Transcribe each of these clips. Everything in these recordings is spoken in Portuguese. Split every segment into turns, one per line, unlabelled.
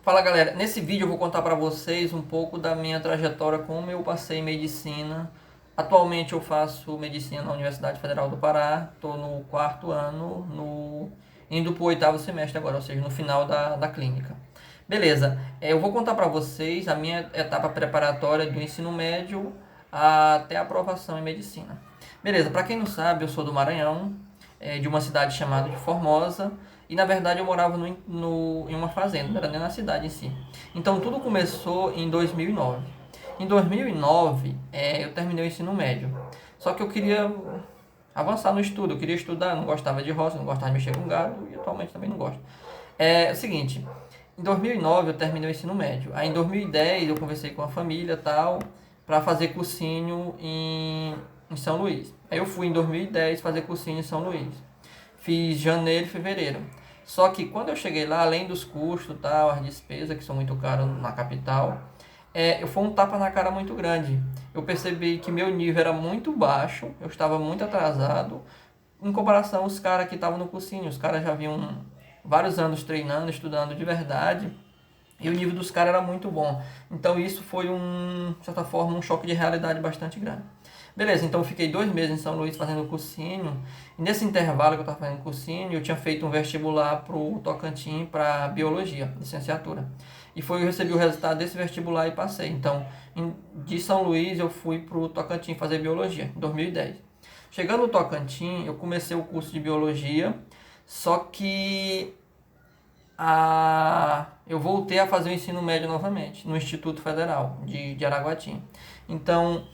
Fala galera, nesse vídeo eu vou contar para vocês um pouco da minha trajetória, como eu passei em medicina. Atualmente eu faço medicina na Universidade Federal do Pará, estou no quarto ano, indo para o oitavo semestre agora, ou seja, no final da clínica. Beleza, eu vou contar para vocês a minha etapa preparatória do ensino médio até a aprovação em medicina. Beleza, para quem não sabe, eu sou do Maranhão, de uma cidade chamada de Formosa. E na verdade eu morava em uma fazenda, não era nem na cidade em si. Então tudo começou em 2009. Em 2009 eu terminei o ensino médio. Só que eu queria avançar no estudo, eu queria estudar, não gostava de roça, não gostava de mexer com gado e atualmente também não gosto. É o seguinte, em 2009 eu terminei o ensino médio. Aí em 2010 eu conversei com a família tal, para fazer cursinho em São Luís. Aí eu fui em 2010 fazer cursinho em São Luís. Fiz janeiro e fevereiro. Só que quando eu cheguei lá, além dos custos, tal, as despesas que são muito caras na capital, foi um tapa na cara muito grande. Eu percebi que meu nível era muito baixo, eu estava muito atrasado, em comparação aos caras que estavam no cursinho. Os caras já vinham vários anos treinando, estudando de verdade, e o nível dos caras era muito bom. Então isso foi de certa forma, um choque de realidade bastante grande. Beleza, então eu fiquei 2 meses em São Luís fazendo cursinho. E nesse intervalo que eu estava fazendo cursinho, eu tinha feito um vestibular para o Tocantins para Biologia, licenciatura. E foi eu recebi o resultado desse vestibular e passei. Então, de São Luís eu fui para o Tocantins fazer Biologia, em 2010. Chegando no Tocantins, eu comecei o curso de Biologia, só que eu voltei a fazer o ensino médio novamente, no Instituto Federal de Araguatim. Então,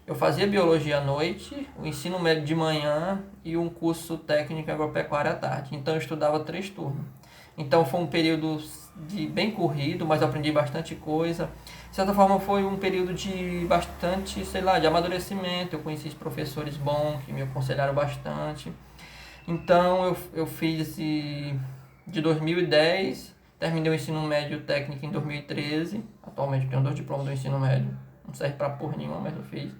eu fazia biologia à noite, o ensino médio de manhã e um curso técnico em agropecuária à tarde. Então eu estudava 3 turnos. Então foi um período bem corrido, mas eu aprendi bastante coisa. De certa forma foi um período de bastante, sei lá, de amadurecimento. Eu conheci professores bons que me aconselharam bastante. Então eu fiz de 2010, terminei o ensino médio técnico em 2013. Atualmente eu tenho 2 diplomas do ensino médio, não serve para porra nenhuma, mas eu fiz.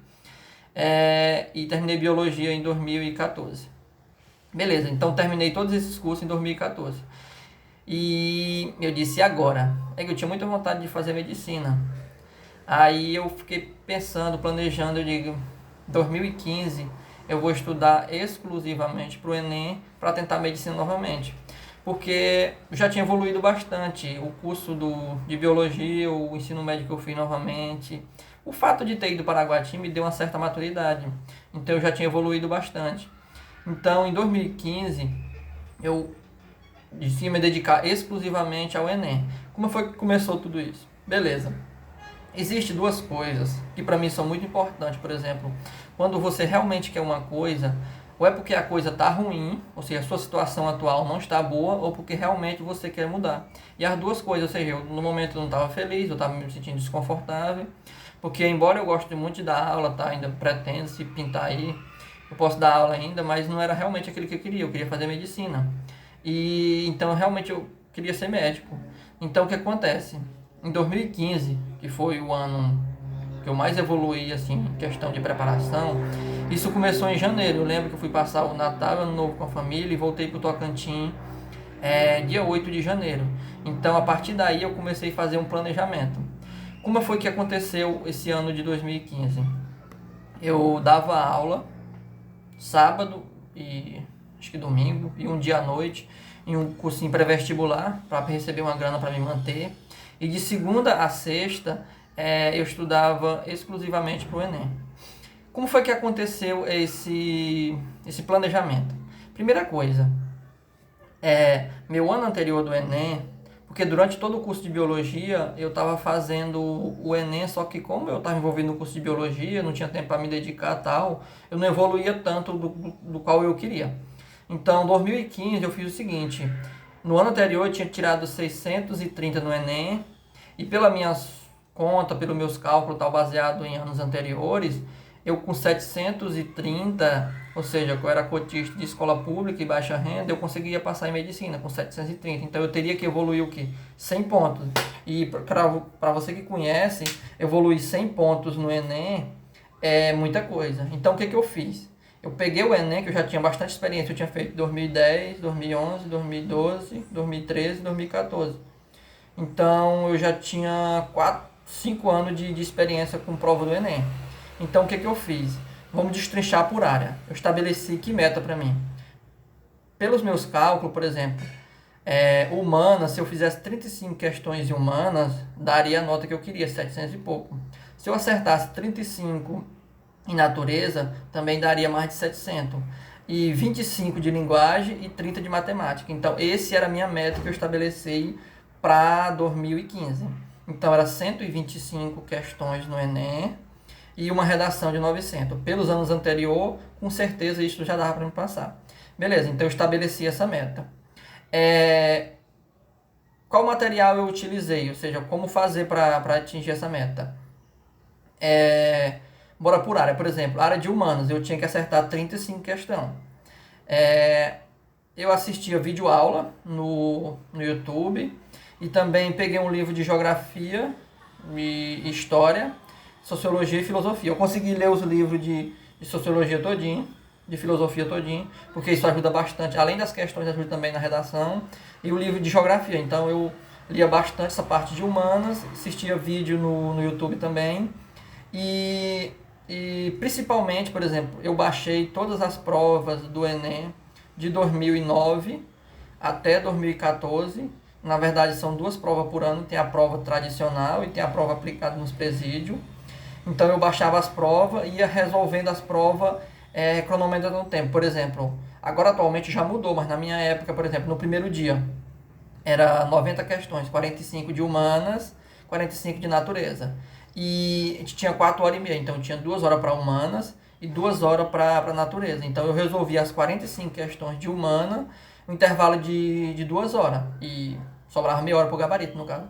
E terminei biologia em 2014. Beleza, então terminei todos esses cursos em 2014. E eu disse, e agora? É que eu tinha muita vontade de fazer medicina. Aí eu fiquei pensando, planejando, eu digo, 2015 eu vou estudar exclusivamente para o Enem para tentar medicina novamente. Porque eu já tinha evoluído bastante o curso de biologia, o ensino médio que eu fiz novamente. O fato de ter ido para Araguatim me deu uma certa maturidade, então eu já tinha evoluído bastante. Então em 2015 eu decidi me dedicar exclusivamente ao Enem. Como foi que começou tudo isso? Beleza. Existem 2 coisas que para mim são muito importantes. Por exemplo, quando você realmente quer uma coisa, ou é porque a coisa está ruim, ou seja, a sua situação atual não está boa, ou porque realmente você quer mudar. E as 2 coisas, ou seja, eu no momento não estava feliz, eu estava me sentindo desconfortável, porque embora eu goste muito de dar aula, tá, ainda pretendo se pintar aí, eu posso dar aula ainda, mas não era realmente aquilo que eu queria fazer medicina. E então realmente eu queria ser médico. Então o que acontece? Em 2015, que foi o ano que eu mais evoluí assim, em questão de preparação, isso começou em janeiro. Eu lembro que eu fui passar o Natal, Ano Novo com a família e voltei para o Tocantins dia 8 de janeiro. Então a partir daí eu comecei a fazer um planejamento. Como foi que aconteceu esse ano de 2015? Eu dava aula sábado e acho que domingo e um dia à noite em um cursinho pré-vestibular para receber uma grana para me manter. E de segunda a sexta eu estudava exclusivamente para o Enem. Como foi que aconteceu esse planejamento? Primeira coisa, meu ano anterior do Enem, porque durante todo o curso de biologia eu estava fazendo o Enem, só que como eu estava envolvido no curso de biologia, não tinha tempo para me dedicar a tal, eu não evoluía tanto do qual eu queria. Então, em 2015 eu fiz o seguinte, no ano anterior eu tinha tirado 630 no Enem, e pela minhas contas, pelos meus cálculos, tal, baseado em anos anteriores, eu com 730, ou seja, eu era cotista de escola pública e baixa renda, eu conseguia passar em medicina com 730. Então eu teria que evoluir o quê? 100 pontos. E para você que conhece, evoluir 100 pontos no Enem é muita coisa. Então o que eu fiz? Eu peguei o Enem, que eu já tinha bastante experiência, eu tinha feito 2010, 2011, 2012, 2013, 2014. Então eu já tinha 4, 5 anos de experiência com prova do Enem. Então o que eu fiz? Vamos destrinchar por área. Eu estabeleci que meta para mim. Pelos meus cálculos, por exemplo, humanas, se eu fizesse 35 questões de humanas, daria a nota que eu queria, 700 e pouco. Se eu acertasse 35 em natureza, também daria mais de 700. E 25 de linguagem e 30 de matemática. Então, esse era a minha meta que eu estabeleci para 2015. Então, era 125 questões no Enem e uma redação de 900. Pelos anos anteriores, com certeza isso já dava para me passar. Beleza, então eu estabeleci essa meta. Qual material eu utilizei? Ou seja, como fazer para atingir essa meta? Bora por área. Por exemplo, área de humanas, eu tinha que acertar 35 questões. Eu assistia vídeo aula no YouTube e também peguei um livro de geografia e história, sociologia e filosofia. Eu consegui ler os livros de sociologia todinho, de filosofia todinho, porque isso ajuda bastante, além das questões, ajuda também na redação, e o livro de geografia. Então eu lia bastante essa parte de humanas, assistia vídeo no YouTube também, e principalmente, por exemplo, eu baixei todas as provas do Enem de 2009 até 2014. Na verdade, são 2 provas por ano, tem a prova tradicional e tem a prova aplicada nos presídios. Então eu baixava as provas e ia resolvendo as provas cronometrando o tempo. Por exemplo, agora atualmente já mudou, mas na minha época, por exemplo, no primeiro dia era 90 questões, 45 de humanas, 45 de natureza. E a gente tinha 4 horas e meia, então tinha 2 horas para humanas e 2 horas para natureza. Então eu resolvi as 45 questões de humana, um intervalo de 2 horas. E sobrava meia hora para o gabarito, no caso.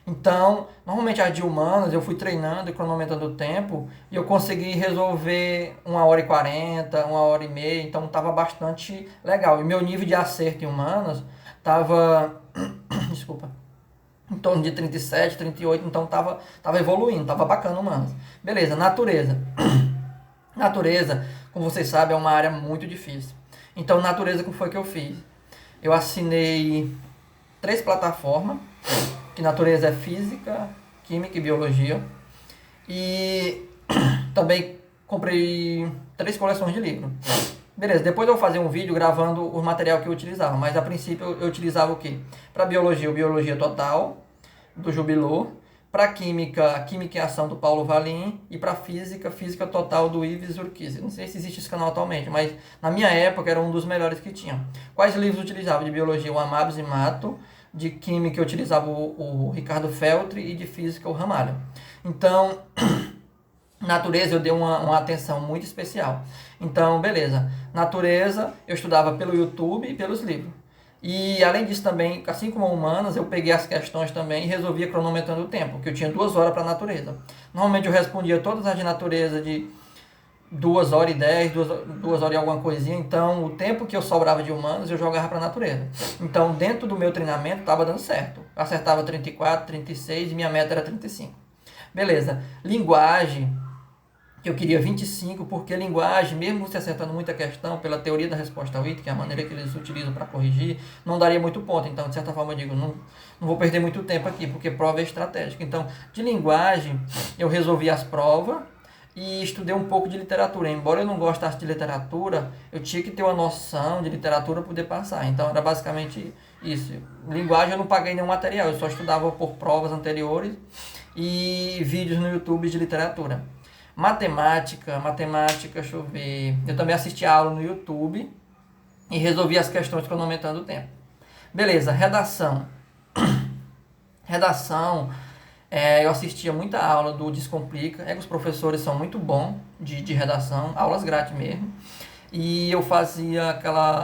Então, normalmente as de humanas eu fui treinando e cronometrando o tempo e eu consegui resolver 1h40, 1h30, então estava bastante legal. E meu nível de acerto em humanas estava, desculpa, em torno de 37, 38, então estava evoluindo, estava bacana humanas. Beleza, natureza. Natureza, como vocês sabem, é uma área muito difícil. Então, natureza, como foi que eu fiz? Eu assinei 3 plataformas, que natureza é física, química e biologia. E também comprei 3 coleções de livros. Beleza, depois eu vou fazer um vídeo gravando o material que eu utilizava, mas a princípio eu utilizava o quê? Para biologia, o Biologia Total, do Jubilô. Para química, Química em Ação, do Paulo Valim. E para física, Física Total, do Ives Urquiza. Não sei se existe esse canal atualmente, mas na minha época era um dos melhores que tinha. Quais livros eu utilizava? De biologia, o Amabis e Mato. De química eu utilizava o Ricardo Feltri e de física o Ramalho. Então, natureza eu dei uma atenção muito especial. Então, beleza. Natureza eu estudava pelo YouTube e pelos livros. E além disso também, assim como humanas, eu peguei as questões também e resolvia cronometrando o tempo, que eu tinha 2 horas para natureza. Normalmente eu respondia todas as de natureza de 2h10, 2 horas e alguma coisinha. Então, o tempo que eu sobrava de humanos, eu jogava para a natureza. Então, dentro do meu treinamento, estava dando certo. Eu acertava 34, 36 e minha meta era 35. Beleza. Linguagem, que eu queria 25, porque linguagem, mesmo você acertando muita questão, pela teoria da resposta WIT, que é a maneira que eles utilizam para corrigir, não daria muito ponto. Então, de certa forma, eu digo, não vou perder muito tempo aqui, porque prova é estratégica. Então, de linguagem, eu resolvi as provas, e estudei um pouco de literatura. Embora eu não gostasse de literatura, eu tinha que ter uma noção de literatura para poder passar. Então era basicamente isso. Linguagem eu não paguei nenhum material, eu só estudava por provas anteriores e vídeos no YouTube de literatura. Matemática, deixa eu ver. Eu também assisti a aula no YouTube e resolvi as questões cronometrando o tempo. Beleza, redação. Redação. Eu assistia muita aula do Descomplica, os professores são muito bons de redação, aulas grátis mesmo. E eu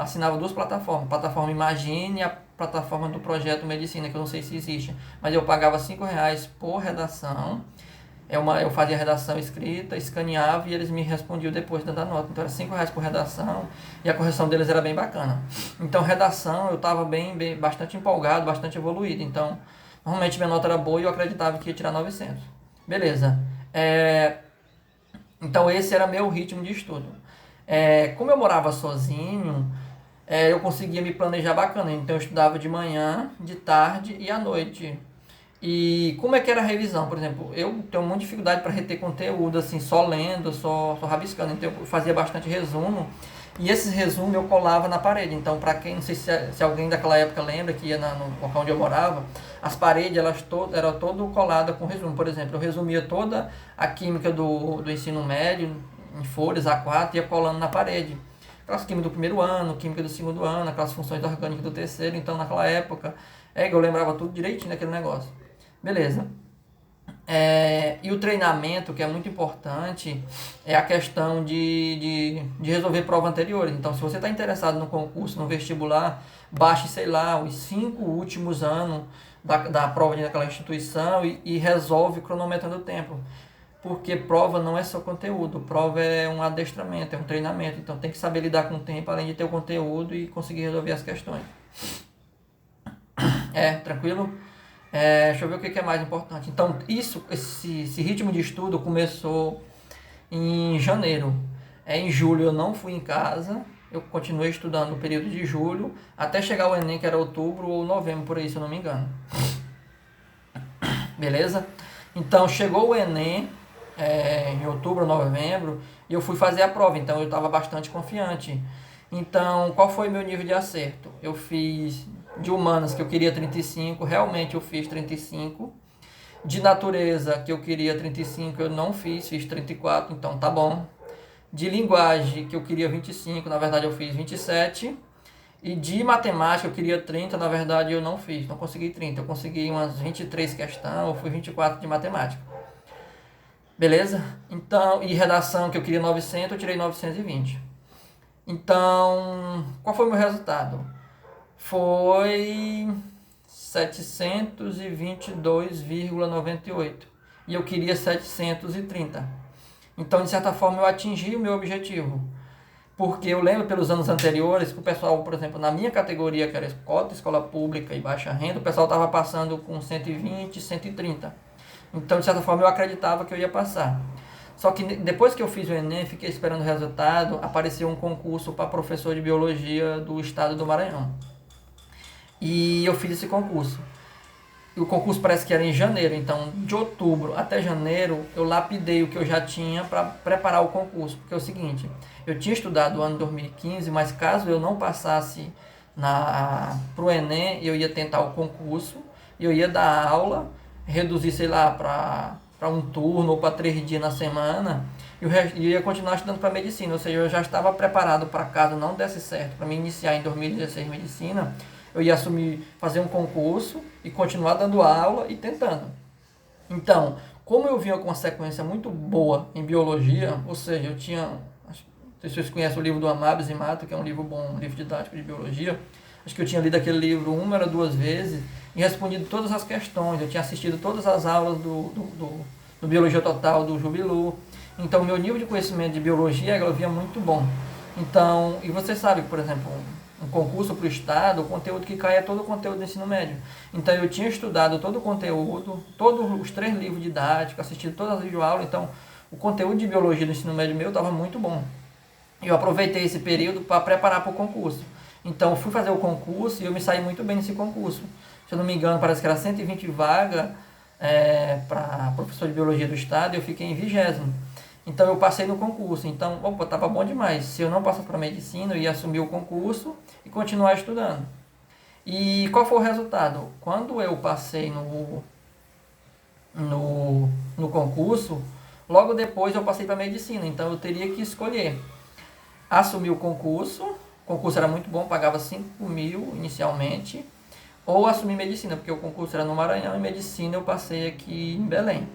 assinava 2 plataformas, a plataforma Imagine e a plataforma do Projeto Medicina, que eu não sei se existe, mas eu pagava R$5 por redação. Eu fazia a redação escrita, escaneava e eles me respondiam depois dando a nota. Então era R$5 por redação e a correção deles era bem bacana. Então redação eu estava bastante empolgado, bastante evoluído. Então normalmente minha nota era boa e eu acreditava que ia tirar 900. Beleza. Então esse era meu ritmo de estudo. Como eu morava sozinho, eu conseguia me planejar bacana. Então eu estudava de manhã, de tarde e à noite. E como é que era a revisão? Por exemplo, eu tenho muita dificuldade para reter conteúdo, assim, só lendo, só rabiscando. Então eu fazia bastante resumo. E esses resumos eu colava na parede. Então, para quem, não sei se alguém daquela época lembra, que ia no local onde eu morava, as paredes eram todo coladas com resumo. Por exemplo, eu resumia toda a química do ensino médio em folhas A4 e ia colando na parede. Aquelas químicas do primeiro ano, química do segundo ano, aquelas funções orgânicas do terceiro. Então, naquela época, eu lembrava tudo direitinho daquele negócio. Beleza. E o treinamento, que é muito importante, é a questão de resolver prova anterior. Então, se você está interessado no concurso, no vestibular, baixe, sei lá, os 5 últimos anos da prova daquela instituição e resolve cronometrando o tempo. Porque prova não é só conteúdo, prova é um adestramento, é um treinamento. Então, tem que saber lidar com o tempo, além de ter o conteúdo e conseguir resolver as questões. Tranquilo? Deixa eu ver o que é mais importante. Então, esse ritmo de estudo começou em janeiro. Em julho eu não fui em casa, eu continuei estudando no período de julho, até chegar o Enem, que era outubro ou novembro, por aí, se eu não me engano. Beleza? Então, chegou o Enem, em outubro, novembro, e eu fui fazer a prova, então eu estava bastante confiante. Então, qual foi meu nível de acerto? Eu fiz de humanas, que eu queria 35, realmente eu fiz 35. De natureza, que eu queria 35, eu não fiz 34, então tá bom. De linguagem, que eu queria 25, na verdade eu fiz 27. E de matemática, eu queria 30, na verdade eu não fiz, não consegui 30. Eu consegui umas 23 questões, ou fui 24 de matemática. Beleza? Então, e redação, que eu queria 900, eu tirei 920. Então, qual foi o meu resultado? Foi 722,98 e eu queria 730. Então, de certa forma, eu atingi o meu objetivo. Porque eu lembro pelos anos anteriores que o pessoal, por exemplo, na minha categoria, que era escola pública e baixa renda, o pessoal estava passando com 120, 130. Então, de certa forma, eu acreditava que eu ia passar. Só que depois que eu fiz o Enem, fiquei esperando o resultado, apareceu um concurso para professor de biologia do estado do Maranhão. E eu fiz esse concurso. E o concurso parece que era em janeiro, então de outubro até janeiro eu lapidei o que eu já tinha para preparar o concurso. Porque é o seguinte, eu tinha estudado o ano 2015, mas caso eu não passasse para o Enem, eu ia tentar o concurso, eu ia dar aula, reduzir, sei lá, para um turno ou para 3 dias na semana, e eu ia continuar estudando para medicina. Ou seja, eu já estava preparado para caso não desse certo, para me iniciar em 2016 medicina, eu ia assumir, fazer um concurso e continuar dando aula e tentando. Então, como eu vinha com uma sequência muito boa em biologia, ou seja, eu tinha, não sei se vocês conhecem o livro do Amabis e Mato, que é um livro bom, um livro didático de biologia, acho que eu tinha lido aquele livro uma ou duas vezes e respondido todas as questões, eu tinha assistido todas as aulas do Biologia Total, do Jubilu, então meu nível de conhecimento de biologia eu via muito bom. Então, e você sabe, por exemplo, um concurso para o estado, o conteúdo que cai é todo o conteúdo do ensino médio. Então eu tinha estudado todo o conteúdo, todos os 3 livros didáticos, assistido todas as videoaulas, então o conteúdo de biologia do ensino médio meu estava muito bom. Eu aproveitei esse período para preparar para o concurso. Então eu fui fazer o concurso e eu me saí muito bem nesse concurso. Se eu não me engano, parece que era 120 vagas para professor de biologia do estado e eu fiquei em 20º. Então eu passei no concurso, então, estava bom demais. Se eu não passasse para medicina, eu ia assumir o concurso e continuar estudando. E qual foi o resultado? Quando eu passei no concurso, logo depois eu passei para medicina, então eu teria que escolher. Assumir o concurso era muito bom, pagava 5 mil inicialmente, ou assumir medicina, porque o concurso era no Maranhão e medicina eu passei aqui em Belém.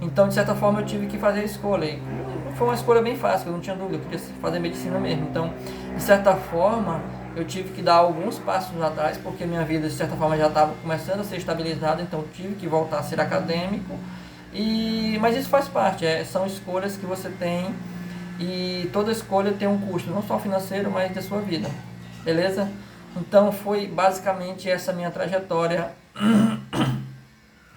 Então, de certa forma, eu tive que fazer a escolha. E foi uma escolha bem fácil, eu não tinha dúvida, eu queria fazer medicina mesmo. Então, de certa forma, eu tive que dar alguns passos atrás, porque minha vida, de certa forma, já estava começando a ser estabilizada, então eu tive que voltar a ser acadêmico. Mas isso faz parte, são escolhas que você tem, e toda escolha tem um custo, não só financeiro, mas da sua vida. Beleza? Então, foi basicamente essa minha trajetória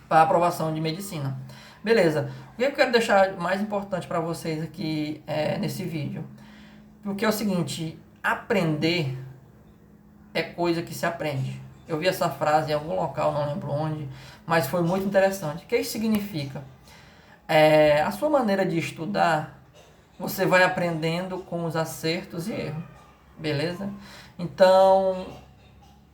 para a aprovação de medicina. Beleza, o que eu quero deixar mais importante para vocês aqui nesse vídeo? Porque é o seguinte, aprender é coisa que se aprende. Eu vi essa frase em algum local, não lembro onde, mas foi muito interessante. O que isso significa? A sua maneira de estudar, você vai aprendendo com os acertos e erros, beleza? Então,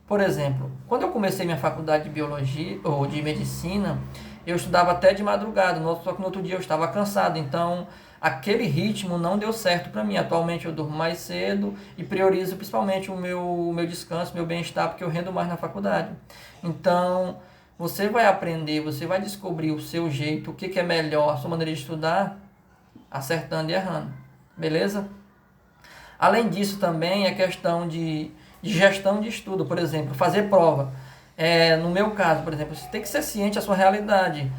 por exemplo, quando eu comecei minha faculdade de biologia ou de medicina, eu estudava até de madrugada, só que no outro dia eu estava cansado, então aquele ritmo não deu certo para mim. Atualmente eu durmo mais cedo e priorizo principalmente o meu descanso, meu bem-estar, porque eu rendo mais na faculdade. Então, você vai aprender, você vai descobrir o seu jeito, o que é melhor, a sua maneira de estudar, acertando e errando, beleza? Além disso também é questão de gestão de estudo, por exemplo, fazer prova. No meu caso, por exemplo, você tem que ser ciente da sua realidade.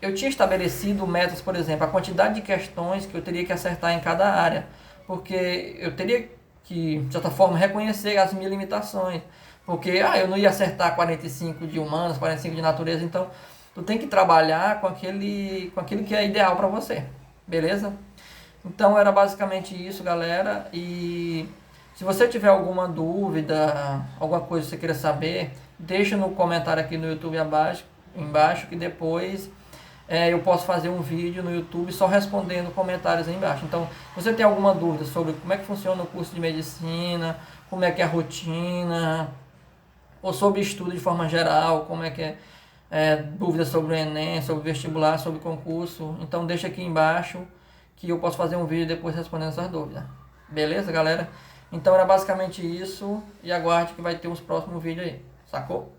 Eu tinha estabelecido metas, por exemplo, a quantidade de questões que eu teria que acertar em cada área, porque eu teria que, de certa forma, reconhecer as minhas limitações, porque eu não ia acertar 45 de humanas, 45 de natureza, então tu tem que trabalhar com aquilo que é ideal para você, beleza? Então era basicamente isso, galera, e se você tiver alguma dúvida, alguma coisa que você queira saber, deixa no comentário aqui no YouTube embaixo, que depois eu posso fazer um vídeo no YouTube só respondendo comentários aí embaixo. Então, se você tem alguma dúvida sobre como é que funciona o curso de medicina, como é que é a rotina, ou sobre estudo de forma geral, como é que dúvidas sobre o Enem, sobre vestibular, sobre concurso, então deixa aqui embaixo que eu posso fazer um vídeo depois respondendo essas dúvidas. Beleza, galera? Então era basicamente isso e aguarde que vai ter uns próximos vídeos aí, sacou?